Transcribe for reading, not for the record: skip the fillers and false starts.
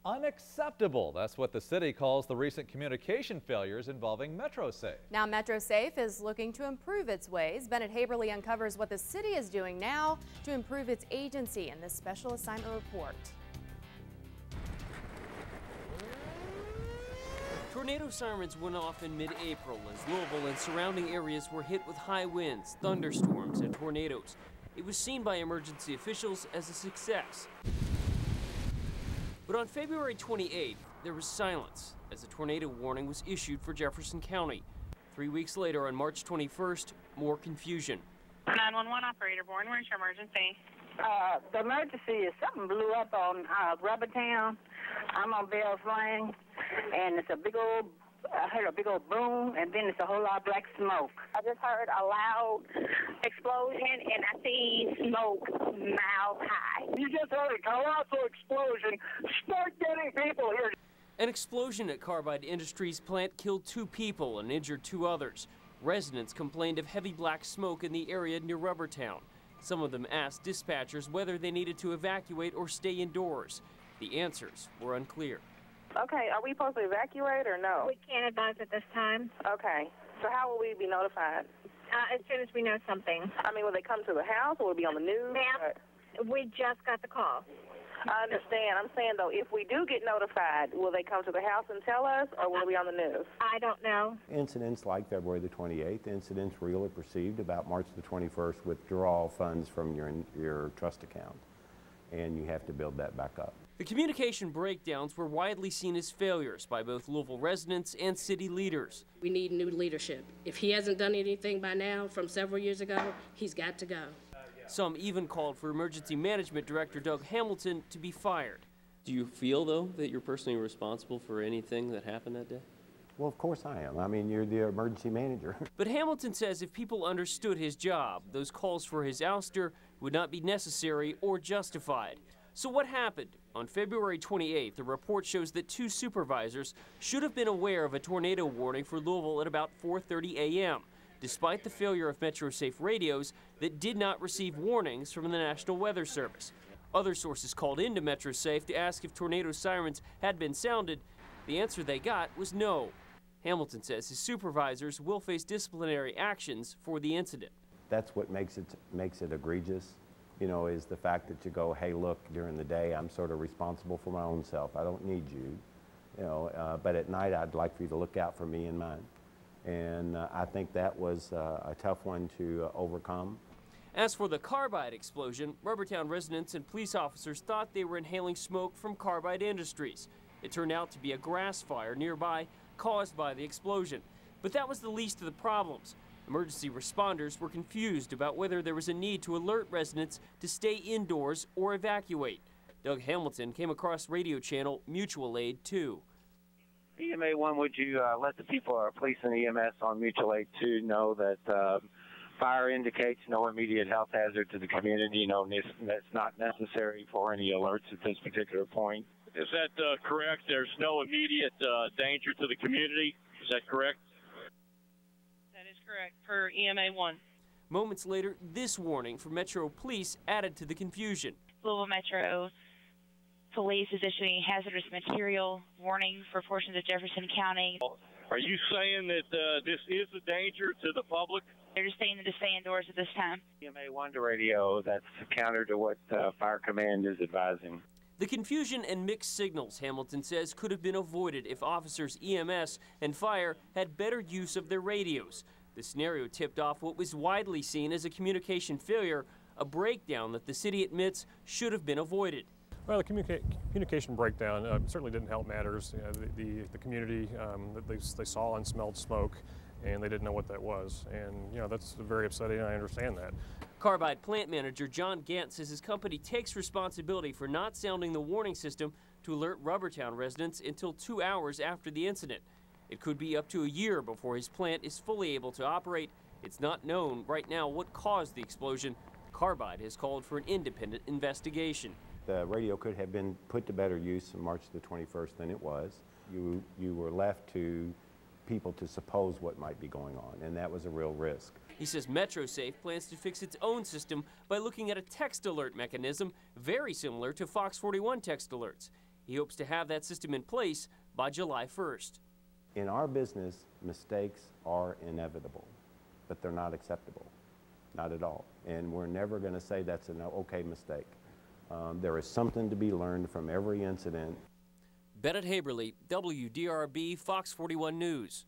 unacceptable. That's what the city calls the recent communication failures involving MetroSafe. Now MetroSafe is looking to improve its ways. Bennett Haeberle uncovers what the city is doing now to improve its agency in this special assignment report. Tornado sirens went off in mid-April as Louisville and surrounding areas were hit with high winds, thunderstorms, and tornadoes. It was seen by emergency officials as a success. But on February 28th, there was silence as a tornado warning was issued for Jefferson County. 3 weeks later, on March 21st, more confusion. 911 operator, Bourne, where's your emergency? The emergency is something blew up on Rubbertown. I'm on Bell's Lane, and it's a big old, I heard a big old boom, and then it's a whole lot of black smoke. I just heard a loud explosion, and I see smoke miles high. You just heard a colossal explosion. Start getting people here. An explosion at Carbide Industries plant killed 2 people and injured 2 others. Residents complained of heavy black smoke in the area near Rubbertown. Some of them asked dispatchers whether they needed to evacuate or stay indoors. The answers were unclear. Okay, are we supposed to evacuate or no? We can't advise at this time. Okay, so how will we be notified? As soon as we know something. I mean, will they come to the house or will it be on the news? Ma'am, we just got the call. I understand. I'm saying, though, if we do get notified, will they come to the house and tell us, or will it be on the news? I don't know. Incidents like February the 28th, incidents real or perceived about March the 21st, withdraw funds from your trust account, and you have to build that back up. The communication breakdowns were widely seen as failures by both Louisville residents and city leaders. We need new leadership. If he hasn't done anything by now from several years ago, he's got to go. Some even called for Emergency Management Director Doug Hamilton to be fired. Do you feel, though, that you're personally responsible for anything that happened that day? Well, of course I am. I mean, you're the emergency manager. But Hamilton says if people understood his job, those calls for his ouster would not be necessary or justified. So what happened? On February 28th, a report shows that 2 supervisors should have been aware of a tornado warning for Louisville at about 4:30 a.m., despite the failure of MetroSafe radios that did not receive warnings from the National Weather Service. Other sources called into MetroSafe to ask if tornado sirens had been sounded. The answer they got was no. Hamilton says his supervisors will face disciplinary actions for the incident. That's what makes it egregious, you know, is the fact that you go, hey, look, during the day I'm sort of responsible for my own self. I don't need you, you know, but at night I'd like for you to look out for me and mine. And I think that was a tough one to overcome. As for the Carbide explosion, Rubbertown residents and police officers thought they were inhaling smoke from Carbide Industries. It turned out to be a grass fire nearby caused by the explosion. But that was the least of the problems. Emergency responders were confused about whether there was a need to alert residents to stay indoors or evacuate. Doug Hamilton came across radio channel Mutual Aid 2. EMA 1, would you let the people, police and EMS on Mutual Aid 2 know that fire indicates no immediate health hazard to the community, that's not necessary for any alerts at this particular point? Is that correct? There's no immediate danger to the community? Is that correct? That is correct, per EMA 1. Moments later, this warning from Metro Police added to the confusion. Louisville Metro Police is issuing hazardous material warning for portions of Jefferson County. Are you saying that this is a danger to the public? They're just saying to stay indoors at this time. EMA 1 to radio, that's counter to what Fire Command is advising. The confusion and mixed signals, Hamilton says, could have been avoided if officers EMS and fire had better use of their radios. The scenario tipped off what was widely seen as a communication failure, a breakdown that the city admits should have been avoided. Well, the communication breakdown certainly didn't help matters. The community, they saw and smelled smoke, and they didn't know what that was. And, that's very upsetting, and I understand that. Carbide plant manager John Gant says his company takes responsibility for not sounding the warning system to alert Rubbertown residents until 2 hours after the incident. It could be up to a year before his plant is fully able to operate. It's not known right now what caused the explosion. Carbide has called for an independent investigation. The radio could have been put to better use on March the 21st than it was. You were left to people to suppose what might be going on, and that was a real risk. He says MetroSafe plans to fix its own system by looking at a text alert mechanism very similar to Fox 41 text alerts. He hopes to have that system in place by July 1st. In our business, mistakes are inevitable, but they're not acceptable, not at all. And we're never going to say that's an okay mistake. There is something to be learned from every incident. Bennett, Haeberle, WDRB, Fox 41 News.